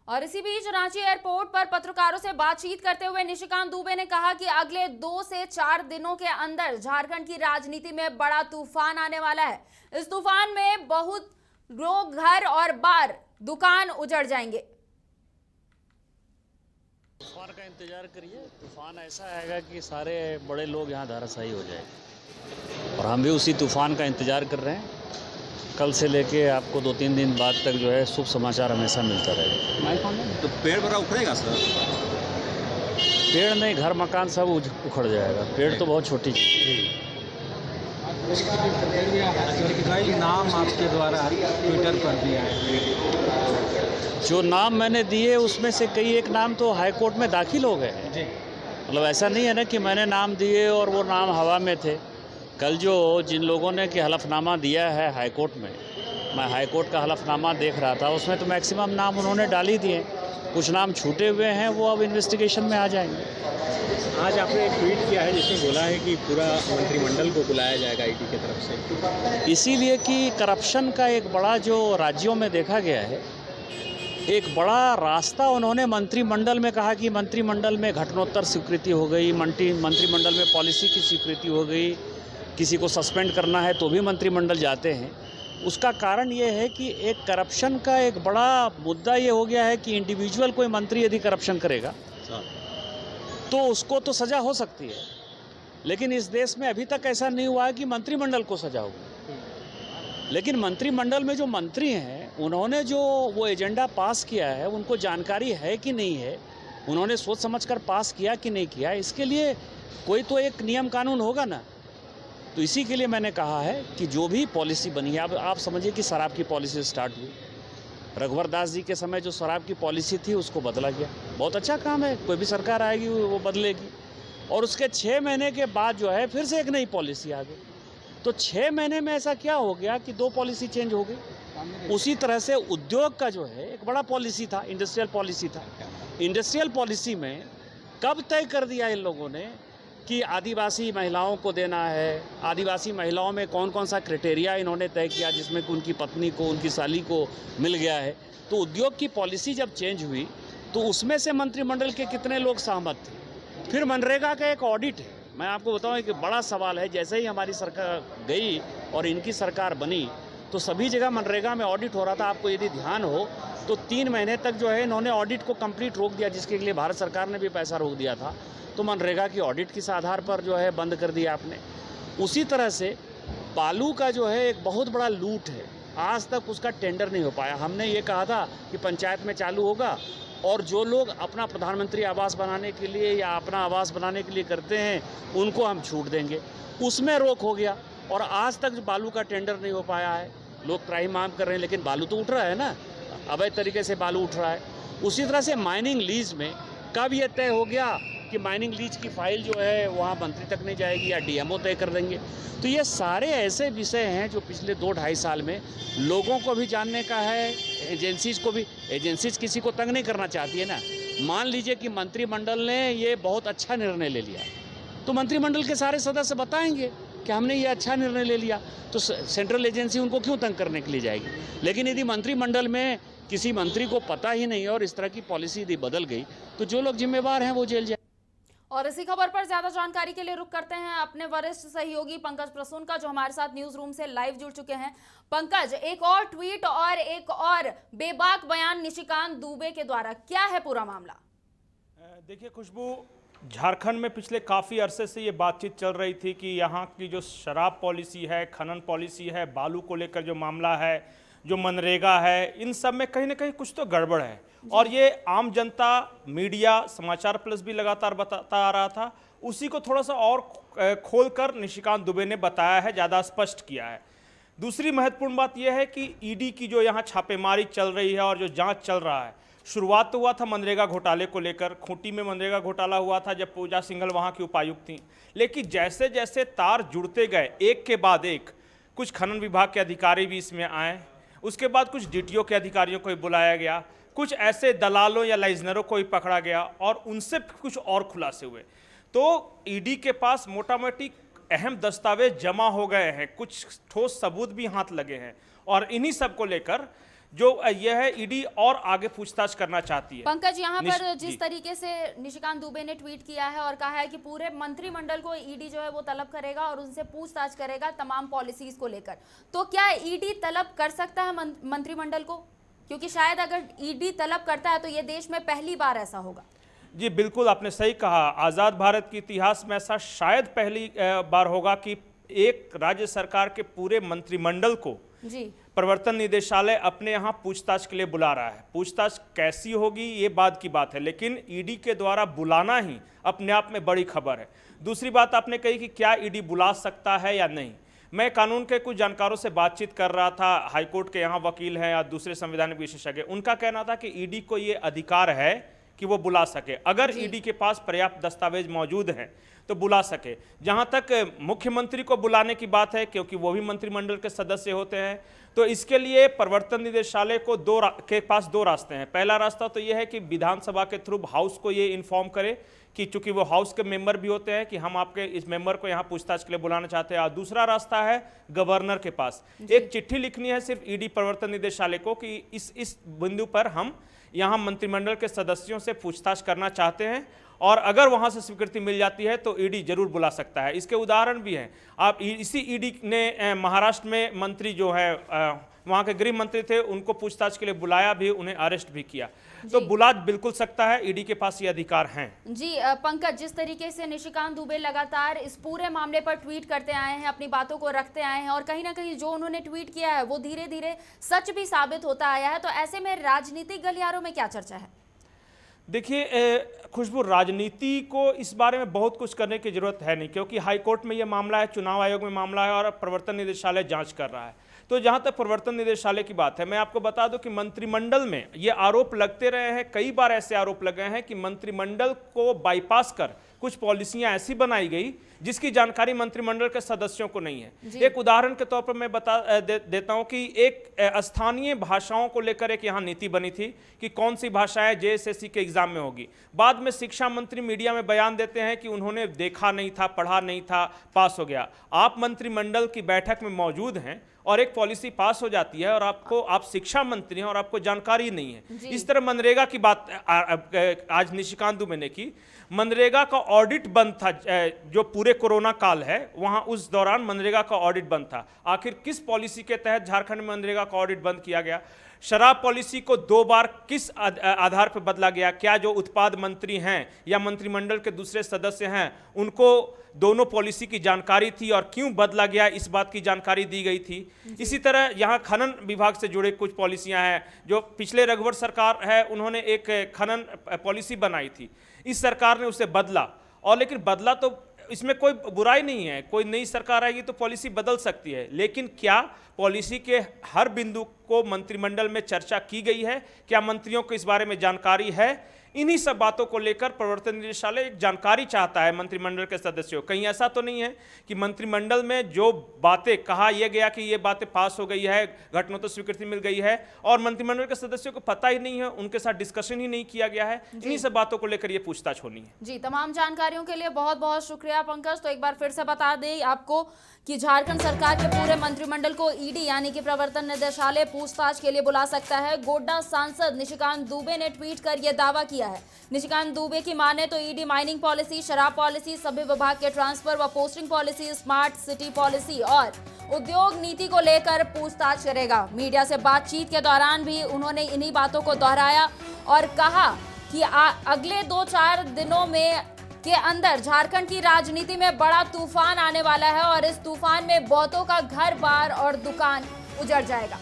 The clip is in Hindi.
और इसी बीच रांची एयरपोर्ट पर पत्रकारों से बातचीत करते हुए निशिकांत दुबे ने कहा कि अगले 2 से 4 दिनों के अंदर झारखंड की राजनीति में बड़ा तूफान आने वाला है। इस तूफान में बहुत लोग, घर और बार, दुकान उजड़ जाएंगे। तूफान का इंतजार करिए। तूफान ऐसा आएगा कि सारे बड़े लोग यहाँ धराशायी हो जाएंगे और हम भी उसी तूफान का इंतजार कर रहे हैं। कल से लेके आपको 2-3 दिन बाद तक जो है शुभ समाचार हमेशा मिलता रहेगा। तो पेड़ वगैरह उखड़ेगा सर? पेड़ नहीं, घर मकान सब उखड़ जाएगा। पेड़ तो बहुत छोटी चीज़। कई नाम आपके द्वारा ट्विटर पर दिया है। जो नाम मैंने दिए उसमें से कई एक नाम तो हाई कोर्ट में दाखिल हो गए हैं। मतलब ऐसा नहीं है ना कि मैंने नाम दिए और वो नाम हवा में थे। कल जो जिन लोगों ने कि हलफनामा दिया है हाई कोर्ट में, मैं हाई कोर्ट का हलफनामा देख रहा था, उसमें तो मैक्सिमम नाम उन्होंने डाल ही दिए। कुछ नाम छूटे हुए हैं, वो अब इन्वेस्टिगेशन में आ जाएंगे। आज आपने एक ट्वीट किया है जिसमें बोला है कि पूरा मंत्रिमंडल को बुलाया जाएगा ईडी की तरफ से, इसीलिए कि करप्शन का एक बड़ा जो राज्यों में देखा गया है, एक बड़ा रास्ता उन्होंने मंत्रिमंडल में कहा कि मंत्रिमंडल में घटनोत्तर स्वीकृति हो गई, मंत्रिमंडल में पॉलिसी की स्वीकृति हो गई, किसी को सस्पेंड करना है तो भी मंत्रिमंडल जाते हैं। उसका कारण ये है कि एक करप्शन का एक बड़ा मुद्दा ये हो गया है कि इंडिविजुअल कोई मंत्री यदि करप्शन करेगा तो उसको तो सज़ा हो सकती है, लेकिन इस देश में अभी तक ऐसा नहीं हुआ है कि मंत्रिमंडल को सज़ा होगी। लेकिन मंत्रिमंडल में जो मंत्री हैं उन्होंने जो वो एजेंडा पास किया है, उनको जानकारी है कि नहीं है, उन्होंने सोच समझकर पास किया कि नहीं किया, इसके लिए कोई तो एक नियम कानून होगा ना। तो इसी के लिए मैंने कहा है कि जो भी पॉलिसी बनी है, अब आप समझिए कि शराब की पॉलिसी स्टार्ट हुई। रघुवर दास जी के समय जो शराब की पॉलिसी थी उसको बदला गया। बहुत अच्छा काम है, कोई भी सरकार आएगी वो बदलेगी। और उसके 6 महीने के बाद जो है फिर से एक नई पॉलिसी आ गई। तो 6 महीने में ऐसा क्या हो गया कि 2 पॉलिसी चेंज हो गई। उसी तरह से उद्योग का जो है एक बड़ा पॉलिसी था, इंडस्ट्रियल पॉलिसी था। इंडस्ट्रियल पॉलिसी में कब तय कर दिया इन लोगों ने कि आदिवासी महिलाओं को देना है, आदिवासी महिलाओं में कौन कौन सा क्राइटेरिया इन्होंने तय किया जिसमें कि उनकी पत्नी को, उनकी साली को मिल गया है। तो उद्योग की पॉलिसी जब चेंज हुई तो उसमें से मंत्रिमंडल के कितने लोग सहमत थे। फिर मनरेगा का एक ऑडिट है। मैं आपको बताऊं कि बड़ा सवाल है, जैसे ही हमारी सरकार गई और इनकी सरकार बनी तो सभी जगह मनरेगा में ऑडिट हो रहा था। आपको यदि ध्यान हो तो 3 महीने तक जो है इन्होंने ऑडिट को कंप्लीट रोक दिया, जिसके लिए भारत सरकार ने भी पैसा रोक दिया था। तो मनरेगा की ऑडिट किस आधार पर जो है बंद कर दिया आपने। उसी तरह से बालू का जो है एक बहुत बड़ा लूट है, आज तक उसका टेंडर नहीं हो पाया। हमने ये कहा था कि पंचायत में चालू होगा और जो लोग अपना प्रधानमंत्री आवास बनाने के लिए या अपना आवास बनाने के लिए करते हैं उनको हम छूट देंगे, उसमें रोक हो गया और आज तक बालू का टेंडर नहीं हो पाया है। लोग त्राहिमाम कर रहे हैं लेकिन बालू तो उठ रहा है ना, अवैध तरीके से बालू उठ रहा है। उसी तरह से माइनिंग लीज में कब ये तय हो गया कि माइनिंग लीज की फाइल जो है वहाँ मंत्री तक नहीं जाएगी या डीएमओ तय कर देंगे। तो ये सारे ऐसे विषय हैं जो पिछले 2-2.5 साल में लोगों को भी जानने का है, एजेंसीज को भी। एजेंसीज किसी को तंग नहीं करना चाहती है ना। मान लीजिए कि मंत्रिमंडल ने ये बहुत अच्छा निर्णय ले लिया तो मंत्रिमंडल के सारे सदस्य बताएंगे कि हमने ये अच्छा निर्णय ले लिया, तो सेंट्रल एजेंसी उनको क्यों तंग करने के लिए जाएगी। लेकिन यदि मंत्रिमंडल में किसी मंत्री को पता ही नहीं और इस तरह की पॉलिसी यदि बदल गई तो जो लोग जिम्मेवार हैं वो जेल जाए। और इसी खबर पर ज्यादा जानकारी के लिए रुक करते हैं अपने वरिष्ठ सहयोगी पंकज प्रसून का, जो हमारे साथ न्यूज रूम से लाइव जुड़ चुके हैं। पंकज, एक और ट्वीट और एक और बेबाक बयान निशिकांत दुबे के द्वारा, क्या है पूरा मामला? देखिए खुशबू, झारखंड में पिछले काफ़ी अरसे से ये बातचीत चल रही थी कि यहाँ की जो शराब पॉलिसी है, खनन पॉलिसी है, बालू को लेकर जो मामला है, जो मनरेगा है, इन सब में कहीं ना कहीं कुछ तो गड़बड़ है। और ये आम जनता, मीडिया, समाचार प्लस भी लगातार बताता आ रहा था। उसी को थोड़ा सा और खोलकर निशिकांत दुबे ने बताया है, ज़्यादा स्पष्ट किया है। दूसरी महत्वपूर्ण बात यह है कि ईडी की जो यहाँ छापेमारी चल रही है और जो जांच चल रहा है, शुरुआत तो हुआ था मनरेगा घोटाले को लेकर। खूंटी में मनरेगा घोटाला हुआ था जब पूजा सिंघल वहाँ की उपायुक्त थी, लेकिन जैसे जैसे तार जुड़ते गए एक के बाद एक, कुछ खनन विभाग के अधिकारी भी इसमें आए, उसके बाद कुछ डीटीओ के अधिकारियों को भी बुलाया गया, कुछ ऐसे दलालों या लाइजनरों को भी पकड़ा गया और उनसे कुछ और खुलासे हुए। तो ईडी के पास मोटा मोटी अहम दस्तावेज जमा हो गए हैं, कुछ ठोस सबूत भी हाथ लगे हैं और इन्हीं सब को लेकर जो यह है ईडी और आगे पूछताछ करना चाहती है। पंकज, यहाँ पर जी। जिस तरीके से निशिकांत दुबे ने ट्वीट किया है और कहा है कि पूरे मंत्रिमंडल को ईडी जो है वो तलब करेगा और उनसे पूछताछ करेगा तमाम पॉलिसीज को लेकर, तो क्या ईडी तलब कर सकता है मंत्रिमंडल को? क्योंकि शायद अगर ईडी तलब करता है तो ये देश में पहली बार ऐसा होगा। जी बिल्कुल, आपने सही कहा। आज़ाद भारत के इतिहास में ऐसा शायद पहली बार होगा कि एक राज्य सरकार के पूरे मंत्रिमंडल को जी प्रवर्तन निदेशालय अपने यहाँ पूछताछ के लिए बुला रहा है। पूछताछ कैसी होगी ये बाद की बात है, लेकिन ईडी के द्वारा बुलाना ही अपने आप में बड़ी खबर है। दूसरी बात आपने कही कि क्या ईडी बुला सकता है या नहीं। मैं कानून के कुछ जानकारों से बातचीत कर रहा था, हाईकोर्ट के यहाँ वकील हैं या दूसरे संवैधानिक विशेषज्ञ, उनका कहना था कि ईडी को ये अधिकार है कि वो बुला सके, अगर ईडी के पास पर्याप्त दस्तावेज मौजूद हैं तो बुला सके। जहां तक मुख्यमंत्री को बुलाने की बात है, क्योंकि वो भी मंत्रिमंडल के सदस्य होते हैं, तो इसके लिए प्रवर्तन निदेशालय को के पास दो रास्ते हैं। पहला रास्ता तो ये है कि विधानसभा के थ्रू हाउस को ये इन्फॉर्म करे कि चूंकि वो हाउस के मेंबर भी होते हैं कि हम आपके इस मेंबर को यहाँ पूछताछ के लिए बुलाना चाहते हैं। और दूसरा रास्ता है गवर्नर के पास एक चिट्ठी लिखनी है सिर्फ ईडी प्रवर्तन निदेशालय को कि इस बिंदु पर हम यहाँ मंत्रिमंडल के सदस्यों से पूछताछ करना चाहते हैं, और अगर वहां से स्वीकृति मिल जाती है तो ईडी जरूर बुला सकता है। इसके उदाहरण भी हैं। आप इसी ईडी ने महाराष्ट्र में मंत्री जो है वहां के गृह मंत्री थे, उनको पूछताछ के लिए बुलाया भी, उन्हें अरेस्ट भी किया। तो बुला बिल्कुल सकता है, ईडी के पास ये अधिकार हैं। जी पंकज, जिस तरीके से निशिकांत दुबे लगातार इस पूरे मामले पर ट्वीट करते आए हैं, अपनी बातों को रखते आए हैं, और कहीं ना कहीं जो उन्होंने ट्वीट किया है वो धीरे धीरे सच भी साबित होता आया है, तो ऐसे में राजनीतिक गलियारों में क्या चर्चा है? देखिए खुशबू, राजनीति को इस बारे में बहुत कुछ करने की जरूरत है नहीं, क्योंकि हाईकोर्ट में यह मामला है, चुनाव आयोग में मामला है और प्रवर्तन निदेशालय जांच कर रहा है। तो जहां तक प्रवर्तन निदेशालय की बात है, मैं आपको बता दूं कि मंत्रिमंडल में ये आरोप लगते रहे हैं, कई बार ऐसे आरोप लगे हैं कि मंत्रिमंडल को बाईपास कर कुछ पॉलिसियां ऐसी बनाई गई जिसकी जानकारी मंत्रिमंडल के सदस्यों को नहीं है। एक उदाहरण के तौर पर मैं देता हूं कि एक स्थानीय भाषाओं को लेकर एक यहां नीति बनी थी कि कौन सी भाषाएं जेएसएससी के एग्जाम में होगी। बाद में शिक्षा मंत्री मीडिया में बयान देते हैं कि उन्होंने देखा नहीं था, पढ़ा नहीं था, पास हो गया। आप मंत्रिमंडल की बैठक में मौजूद हैं और एक पॉलिसी पास हो जाती है और आप शिक्षा मंत्री हैं और आपको जानकारी नहीं है। इस तरह मनरेगा की बात आज निशिकांत दुबे ने की। मनरेगा का ऑडिट बंद था, जो पूरे कोरोना काल है वहां उस दौरान मनरेगा का ऑडिट बंद था। आखिर किस पॉलिसी के तहत झारखंड में मनरेगा का ऑडिट बंद किया गया? शराब पॉलिसी को 2 बार किस आधार पर बदला गया? क्या जो उत्पाद मंत्री हैं या मंत्रिमंडल के दूसरे सदस्य हैं उनको दोनों पॉलिसी की जानकारी थी और क्यों बदला गया, इस बात की जानकारी दी गई थी। इसी तरह यहाँ खनन विभाग से जुड़े कुछ पॉलिसियां हैं, जो पिछले रघुवर सरकार है उन्होंने एक खनन पॉलिसी बनाई थी, इस सरकार ने उसे बदला। और लेकिन बदला तो इसमें कोई बुराई नहीं है, कोई नई सरकार आएगी तो पॉलिसी बदल सकती है, लेकिन क्या पॉलिसी के हर बिंदु को मंत्रिमंडल में चर्चा की गई है? क्या मंत्रियों को इस बारे में जानकारी है? इन्हीं सब बातों को लेकर प्रवर्तन निदेशालय एक जानकारी चाहता है मंत्रिमंडल के सदस्यों। कहीं ऐसा तो नहीं है कि मंत्रिमंडल में जो बातें कहा यह गया कि ये बातें पास हो गई है, घटनोत्तर स्वीकृति मिल गई है और मंत्रिमंडल के सदस्यों को पता ही नहीं है, उनके साथ डिस्कशन ही नहीं किया गया है। इन्हीं सब बातों को लेकर ये पूछताछ होनी है। जी, तमाम जानकारियों के लिए बहुत बहुत शुक्रिया पंकज। तो एक बार फिर से बता दें आपको कि झारखंड सरकार के पूरे मंत्रिमंडल को ईडी यानी कि प्रवर्तन निदेशालय पूछताछ के लिए बुला सकता है। गोड्डा सांसद निशिकांत दुबे ने ट्वीट कर यह दावा किया है। निशिकांत दुबे की माने तो ईडी माइनिंग पॉलिसी, शराब पॉलिसी, सभी विभाग के ट्रांसफर व posting policy, smart city policy और उद्योग नीति को लेकर पूछताछ करेगा। मीडिया से बातचीत के दौरान भी उन्होंने इन्हीं बातों को दोहराया और कहा कि अगले 2-4 दिनों के अंदर झारखंड की राजनीति में बड़ा तूफान आने वाला है और इस तूफान में बहुतों का घर बार और दुकान उजड़ जाएगा।